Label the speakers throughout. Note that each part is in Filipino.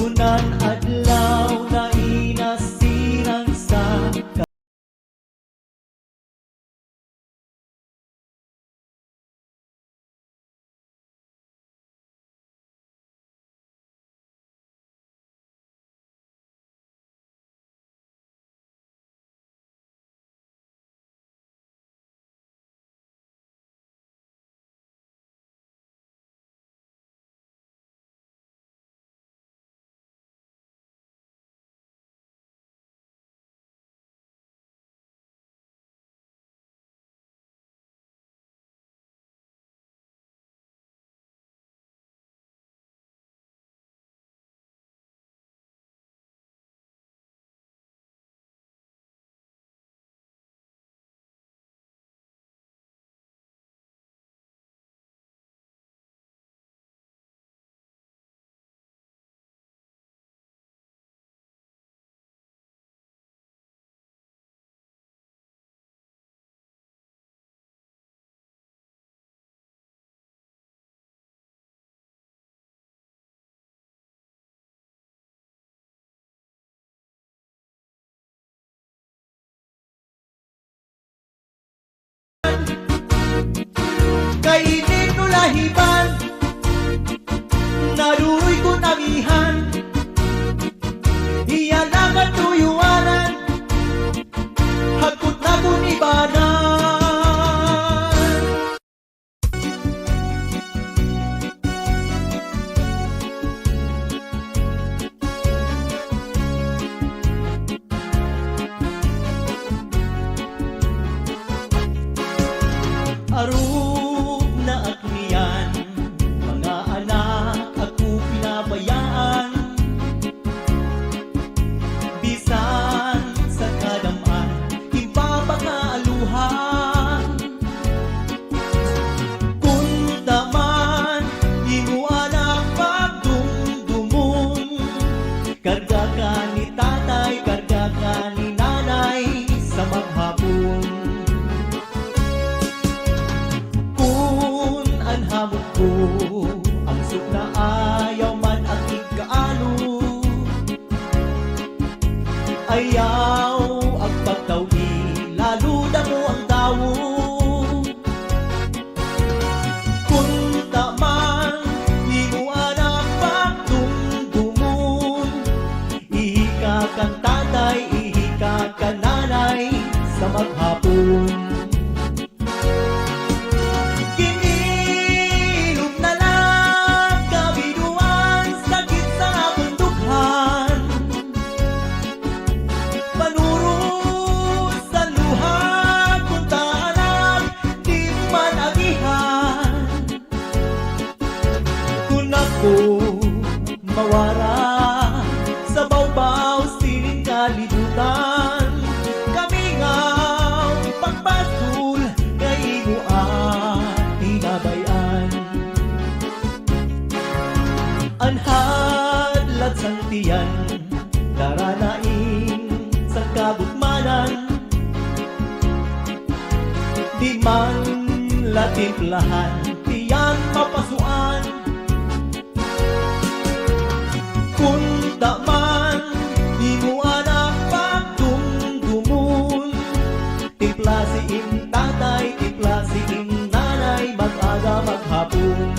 Speaker 1: Unan adlaw na inasirang sa kainin ko lahiban, naruy ko nagihan, iyan ang katuyuanan, hagkot na kong ibanan. Arug na akniyan, mga anak ako pinabayaan, bisan sa kadaman, impapakaaluhan. Kung taman, imo anak pagdumdumon, karga ka ni tatay, karga ka ni nanay sa maghapon. Hamot ko ang na ayaw man ang ikaano, ayaw ang pagtawi, lalo na mo ang dawo. Kung taman, di mo anak pagdumdumon, ihika kang tatay, ihika kang nanay sa maghapon. Mawara sa bawbaw sining kalibutan, kami nga pagpasul kay mo ang tinabayan. Anhadlat sang tiyan, daranain sa kabutmanan, di man latimplahan, tiyan mapasuan. Kung taman, di mo anak pagdumdumon, tipla si ing tatay, tipla si ing nanay, mag-aga maghapon.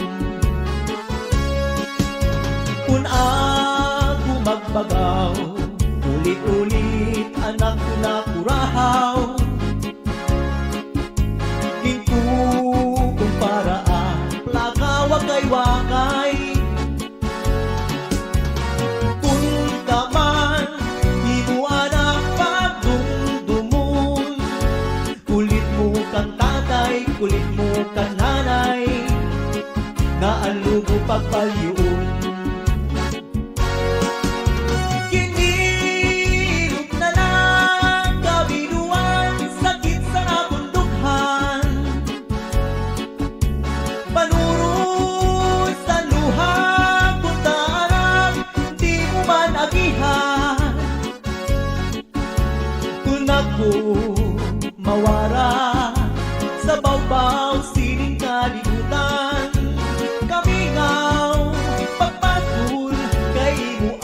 Speaker 1: Kung ako magbagaw, ulit-ulit anak ko na kurahaw, ginko kung paraan, plaka wakay-wakay. Kulit mo ka nanay, naalugo pagpalyun. Kinirot na lang kabinuan, sakit sa kabundukan, panurot sa luha, kung taarap, di mo man agihan. Kung ako mawara sa bawbaw sining kalibutan, kami nga pagpatul kay mo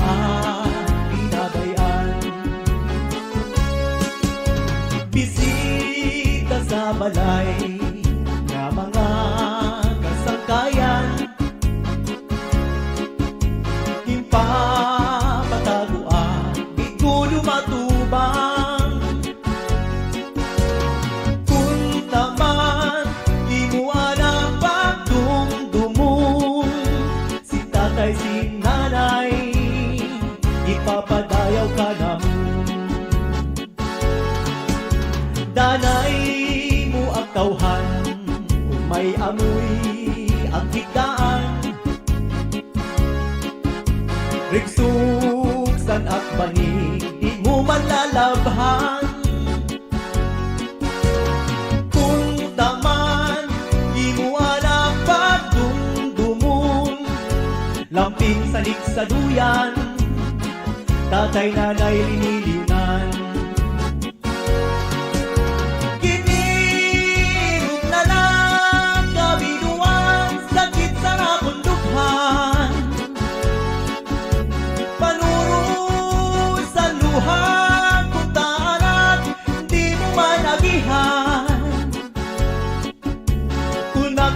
Speaker 1: balay nga mga kasangkayan Gimpapataguan, di ko lumatubang Punta man, di mo anak pagdumdumong Si tatay, si nanay, ipapadayaw ka naman Danay mo ang tawhan Kung may amoy ang higdaan Rigsuksan at banig Di mo man lalabhan Kung taman Di mo alam pagdumdumon Lamping sanik sa duyan Tatay nanay liniliunan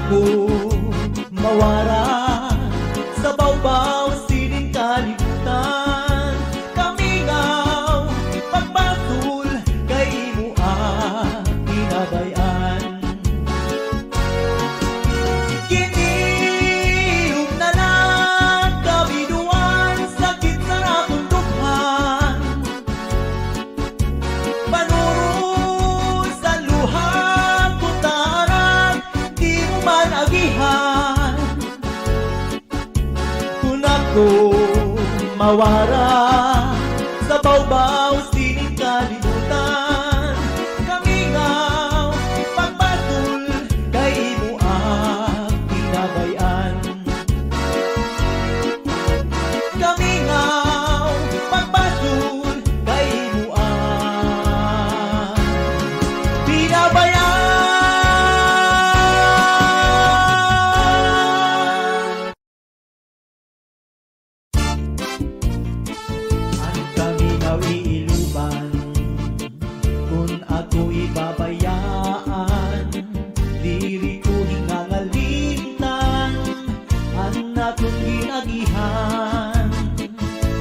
Speaker 1: Ko mawara sa bawbaw sining kalibutan Kamingaw pagpatul kay imo ang pinabayan Kinihog na lang kabiduan sakit sa akong dughan Panuro sa luha agihan Kung ako mawara sa bawbaw sining kalibutan Kamingaw pagpatul kay imo ang pinabayan Kamingaw pagpatul kay imo ang pinabayan iiluban Kung ako ibabayaan Diri ko hingangalintan Anak kong ginagihan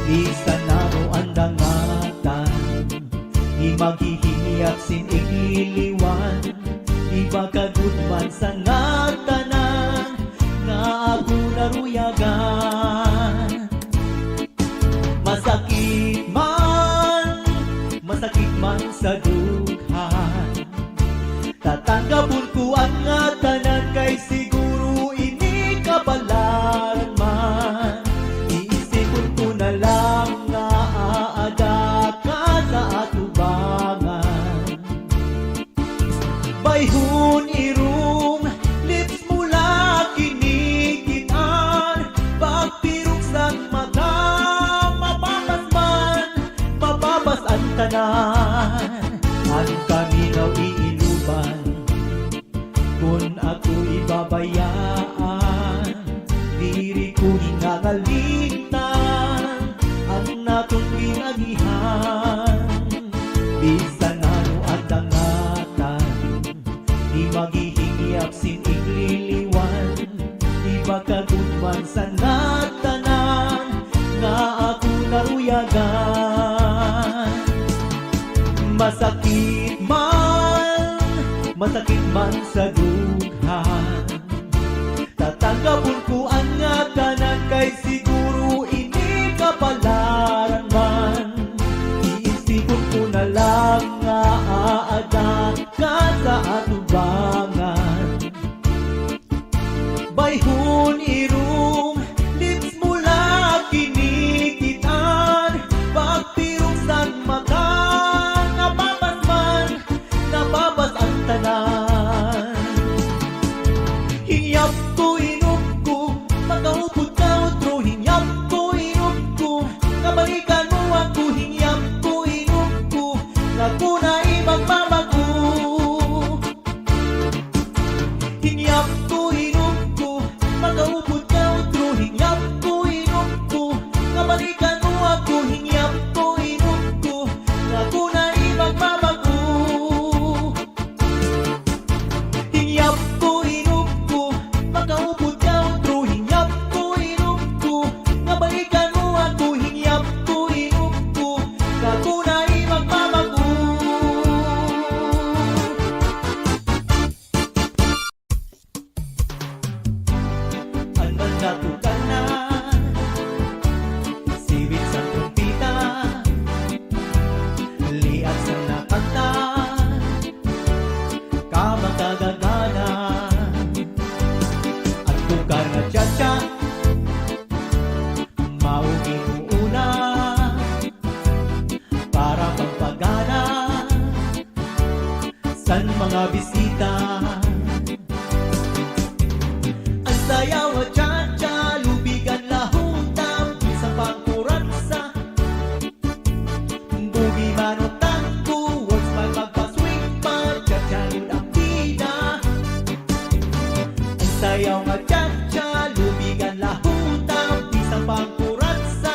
Speaker 1: Isa na mo ang dangatan Di maghihiniyak sin ikiliwan Di bagagudman sa ngatanan Nga ako naruyagan Masakit man sa dughan Tatanggapon ko ang ngatanan Kay siguro ini kabalaran man Iisipon ko na lang nga aada ka sa atubangan Bayhon irong lips mula kinikitan Pagpirok sang mata mababas ang tanan Ang kaminaw iiluban Kung ako ibabayaan Diri ko hingangalintan Ang natong ginagihan Bisan ano ang dangatan Di maghihingiap sin igliliwan Di bagagudman sa natanan Nga ako naruyagan Masakit man sa dughan Tatanggapon ko ang ngatanan Kay siguro ini kapalaran man Iisipon ko na lang nga aada ka sa atubangan Bayhon irong lips mula kinikitan Pagpirong sang mata Nababas ang tanan Hinyap ko, inup ko Makaupod ka otro Hinyap ko, inup ko Kabalikan mo ako Hinyap ko, inup ko san mga bisita. Ang sayaw at cha-cha, lubigan lahutang, isang pangkuransa. Bugi mano tangko, once man magpaswing pa, cha-cha nun ang bida. Ang sayaw at cha-cha, lubigan lahutang, isang pangkuransa.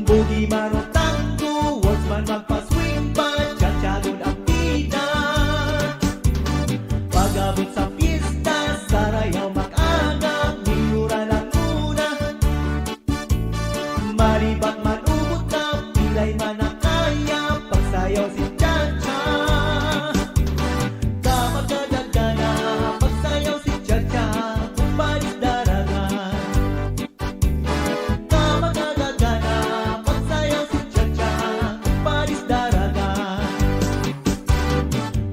Speaker 1: Bugi mano tangko, once man magpaswing pa, cha-cha nun ang bida. Pag-abot sa pista, sarayaw mag-aga, miyura lang muna. Maribat man ubot na, pilay man ang kaya, pagsayaw si cha-cha. Kamagdadagana, pagsayaw si cha-cha, kung palis daragan. Kamagdadagana, pagsayaw si cha-cha, kung palis daragan.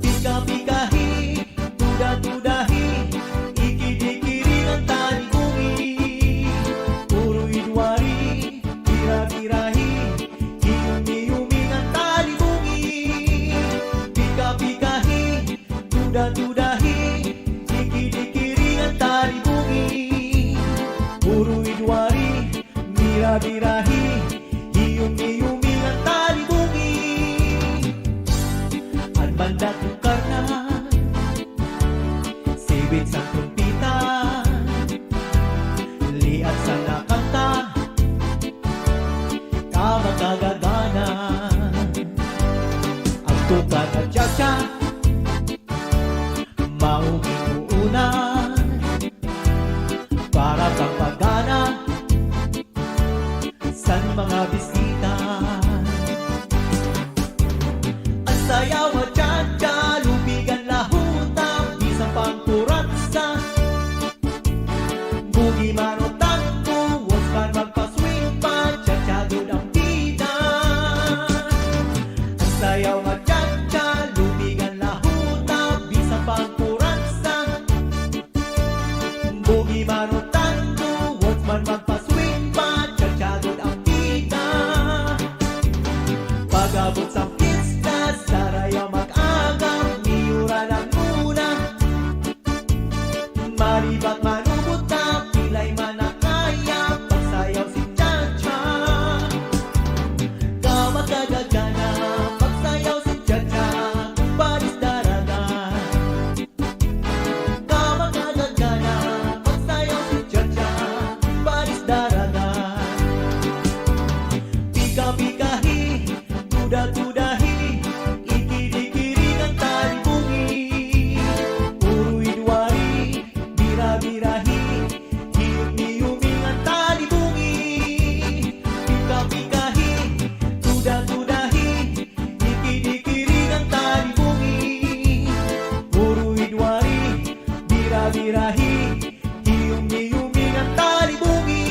Speaker 1: Pika-pikahi, duda-dudahi, ikidikiri ng talibungi. Puro idwari, bira-birahi, hiyumi-yumi ng talibungi. Pika-pikahi, duda-dudahi, ikidikiri ng talibungi. Puro idwari, bira-birahi, hiyumi-yumi ng talibungi. Ang banda kong karnan, sibit sa kumpita, liat sa nakanta, kamakagagana. Ang tukat at cha-cha, mauging uunan, para kang pagana, san mga bisita. Ang sayaw at cha-cha, lubigan lahutang, isang pangkuransa. Bugi mano tangko, once man magpaswing pa, cha-cha doon ang bida. Ang sayaw at cha-cha, lubigan lahutang, isang pangkuransa. Bugi mano tangko, once man magpaswing pa, cha-cha doon ang bida. Pag-abot sa pista, sarayaw mag-aga, miyura lang muna. Maribat manubot na, pilay man ang kaya, pagsayaw si cha-cha. Kamakagagana, pagsayaw si cha-cha, kung palis daragan. Kamakagagana, pagsayaw si cha-cha, kung palis daragan. Pika-pikahi, duda-dudahi, ikidikiri ng talibungi. Puro idwari, bira-birahi, hiyumi-yumi ang talibungi. Pika-pikahi, duda-dudahi, ikidikiri ng talibungi. Puro idwari, bira-birahi, hiyumi-yumi ang talibungi.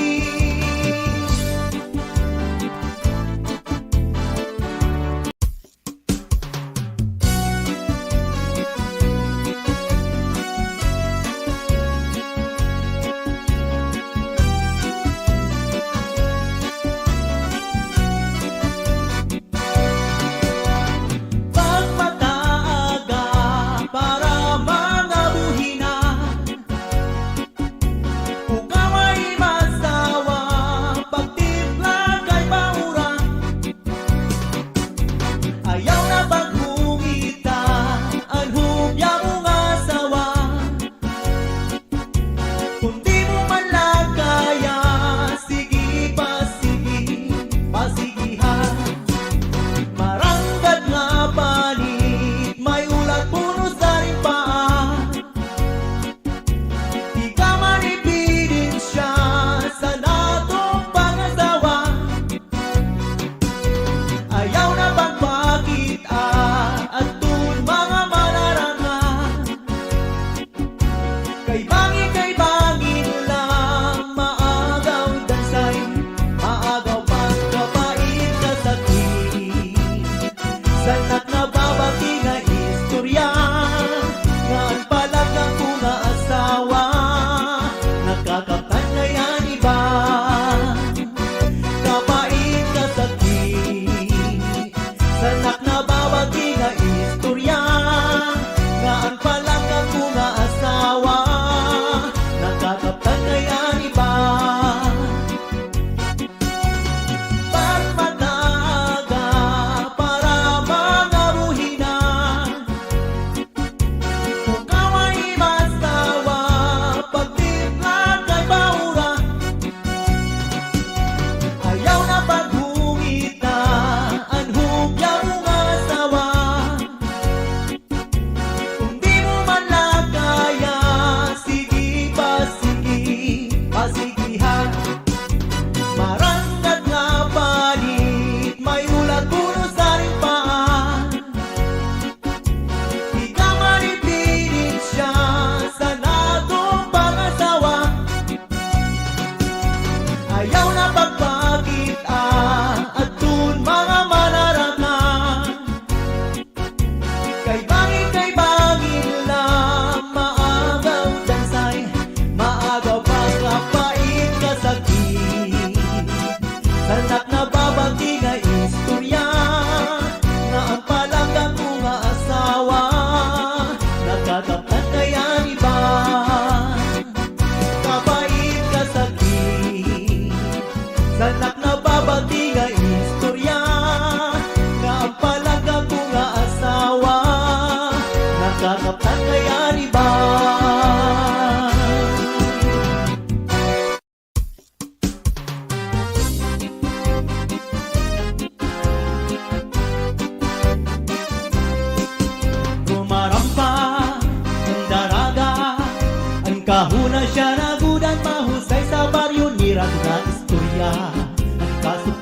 Speaker 1: Pagpataaga para mga buhinan, ugaw ay masawa, pagtimpla kay mauran. Ayaw na paghungita, ang hubya mong asawa. Kung di mo man lang kaya, sige pasigihan. Maranggat nga palit, may ulat puno sa ring paa. Di ka manipidin siya sa natong pangasawa. Ayaw na pagpakita,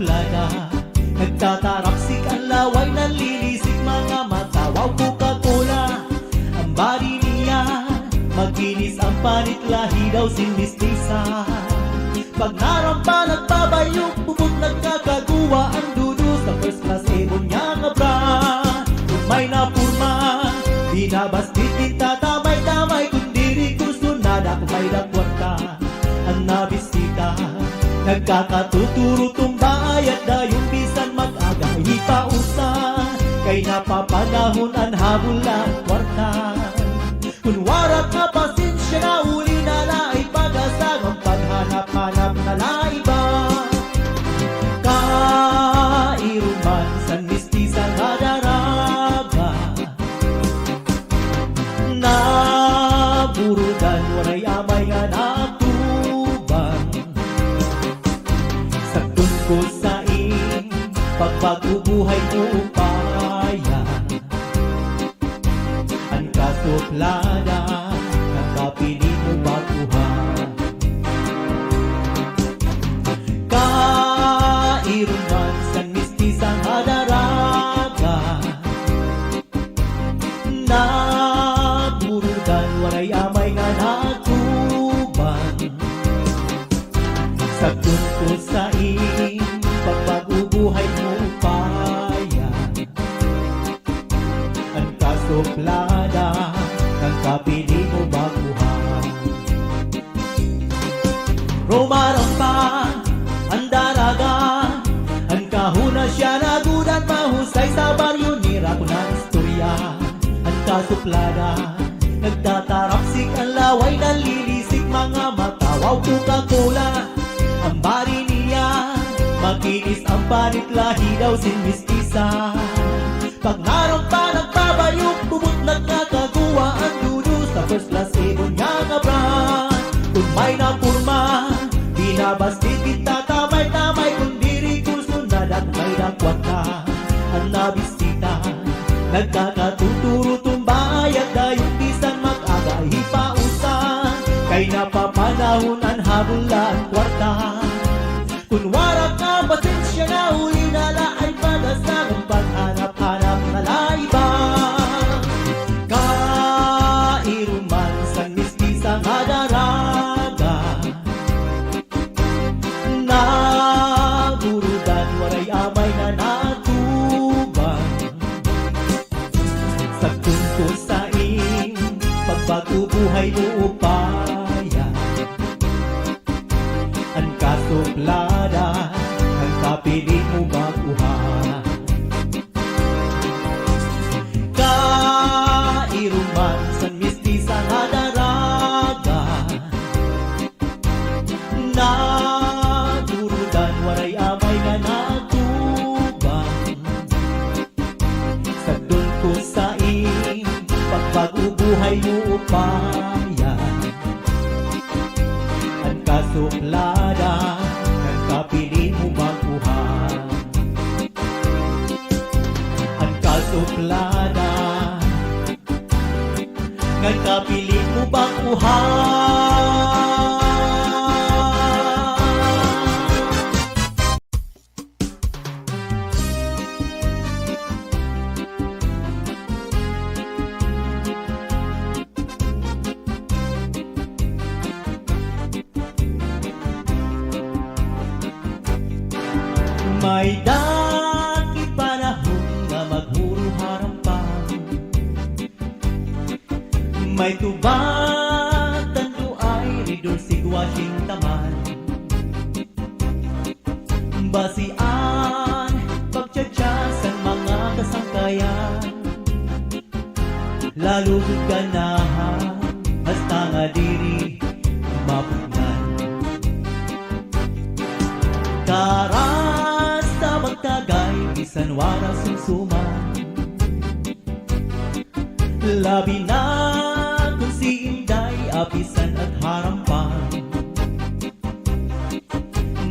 Speaker 1: suplada. Nagtatarapsik ang laway, nanlilisik mga mata. Wow, Coca-Cola, ang body niya, makinis ang panit, lahi daw sinmistisa. Pag narampa, nagbabayok, bubot nagkakaguwa ang dudu sa first class ebon niya nga bra. Kung may napurma, binabastit din tatamay-tamay, kung diri gusto nada, kung may dakwarta ang nabisita. Nagkakatuturo tumbay at dayong bisan mag-aga, ipausa kay napapanahon ang habol ang kwarta. Kung warat na pasensya na uli na laay pag-asang ang paghanap-hanap na laiba. Kairuman san mistisa nga daraga, naburudan waray amay nga natubang. Sagdon ko sa ing pagbagubuhay ko upaya, ang kasuplada nakapili mo baguhan. Kairuman san mistisa nga daraga, naburudan waray amay nga natubang. Sagdon ko sa ing pagbagubuhay mo upaya, ang kasuplada ng kapili mo baguhan. Rumaramba ang daraga, ang kahuna siya nagudan, mahusay sa baryo nira ko ng istorya. Ang kasuplada, nagtatarapsik ang laway, nanlilisik mga mata. Wow, Coca-Cola, ang bari niya, makinis ang panit, lahi daw sinmistisa. Pag narampa, nagbabayok, bubot nagkakaguwa ang dudu sa first class ebon niya nga brand. Kung may napurma, binabastit kita tamay-tamay, kung diri gusto nada, kung may dakwata ang nabisita. Nagkakatuturo tumbay at dayong bisan mag-aga, ipausa kay napapanahon ang habol ang kwarta. Kung warat na pasensya na uli na laay pag-asang ang paghanap-hanap na laiba. Kairuman san mistisa nga daraga, naburudan waray amay na natubang. Sagdon ko sa ing pagbagubuhay mo upaya, ang kasuplada ang kapili mo baguhan. Kairuman san mistisa nga daraga, nadurudan waray amay nga natubang. Sagdon ko sa ing pagbagubuhay mo upaya, ang kasuplada ng kapili mo baguhan. Ang kasuplada ng kapili mo baguhan. May daki panahon nga maghuro harampang, may tubatan ay ridor sigwasing taman. Basian, pagtsatsasan mga kasangkayan, lalo ganahan, hasta nga diri mapugnan. Karas na magtagay, bisan wala sumsuman, labi na kung si Inday, apisan at harampan.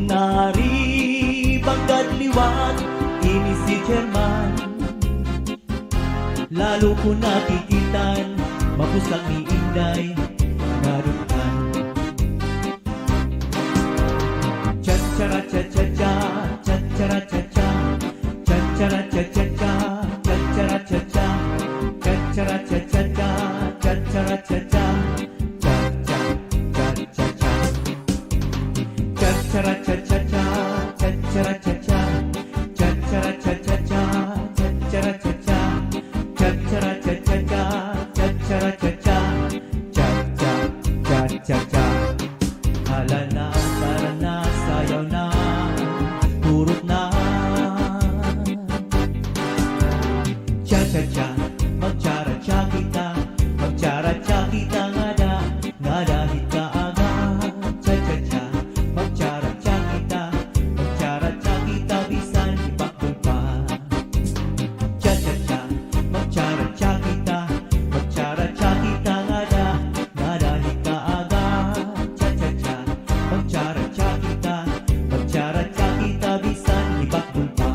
Speaker 1: Naribang gadliwan, ini si German, lalo ko nakikitan, mapusang ni Inday, narutan. Cha-cha-ra-cha-cha-cha, cha-cha Cha-cha-ra-cha-cha-cha, cha-cha-ra-cha-cha, cha-cha-cha-cha-cha. Hala na, tara na, sayaw na, turot na. Cha-cha-cha, mag-cha-ra-cha kita, mag-cha-ra-cha kita ngada, ngada hita aga. Cha-cha-cha, mag-cha-ra-cha kita, mag-cha-ra-cha kita, bisan ipakul pa. Cha-cha-cha, mag-cha-ra-cha kita, mag-cha-ra-cha kita ngada, ngada hita aga. Cha-cha-cha, mag-cha-ra-cha kita, mag-cha-ra-cha kita, bisan ipakul pa.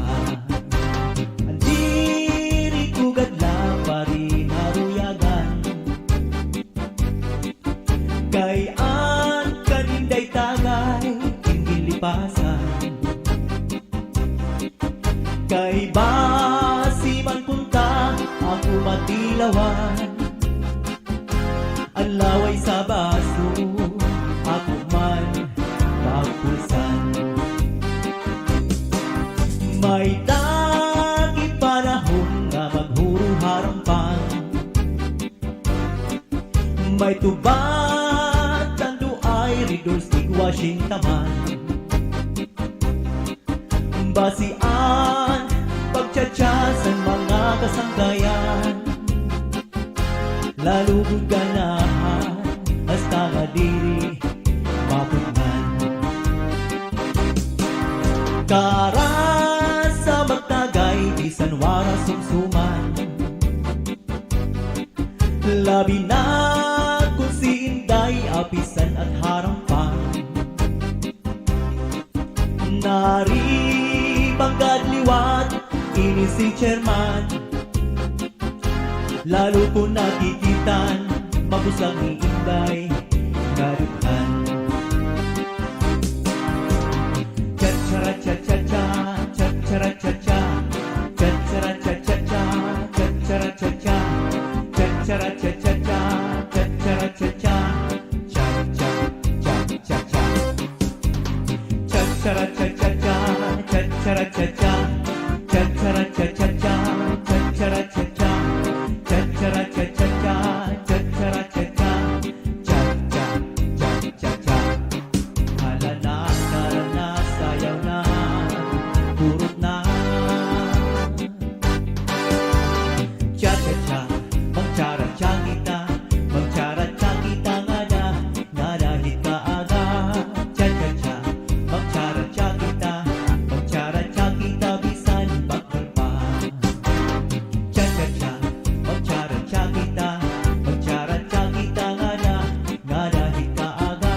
Speaker 1: Andiri kugad la pari naruyagan, kay an kaninday tagay inggil lipasan. Kay basi man punta ako matilawan, ang laway sa baso ako man magpulsan. May tagi panahon nga maghuro harampan, may tubat tando ay ridors igwashing taman. Basian pagtsatsasan mga kasanggayan, lalugod ganahan hasta nga diri mapunan. Kara sa magtagay bisan wara sumsuman, labi na kung si Inday apisan at harampan. Nari banggad liwat ini si chairman, lalo ko nakikitan mabusag ni Inday gaduhan. Cha-cha-ra-cha-cha-cha, cha-cha-ra-cha-cha, cha-cha-ra-cha-cha-cha, cha-cha-ra-cha-cha, cha-cha-ra-cha-cha-cha, cha-cha-ra-cha-cha, cha-cha-cha-cha-cha. Cha-cha-ra-cha-cha-cha, cha-cha-ra-cha-cha, cha-cha-ra-cha-cha-cha, cha-cha-ra-cha-cha, cha-cha-ra-cha-cha-cha, cha-cha-ra-cha-cha, cha-cha-cha-cha-cha. Hala na, tara na, sayaw na, turot na. Cha-cha-cha, mag-cha-ra-cha kita, mag-cha-ra-cha kita ngada, ngada hita aga. Cha-cha-cha, mag-cha-ra-cha kita, mag-cha-ra-cha kita, bisan bakal pa. Cha-cha-cha, mag-cha-ra-cha kita, mag-cha-ra-cha kita ngada, ngada hita aga.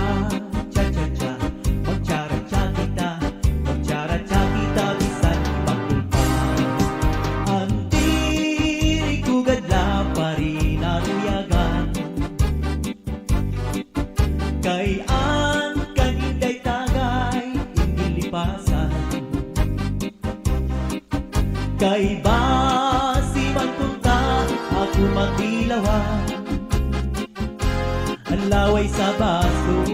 Speaker 1: Cha-cha-cha, mag-cha-ra-cha kita, mag-cha-ra-cha kita, bisan bakal pa. Andiri kugad la pari naruyagan, kay an kaninday tagay inggil lipasan. Kay basi man punta ako matilawan, ang laway sa baso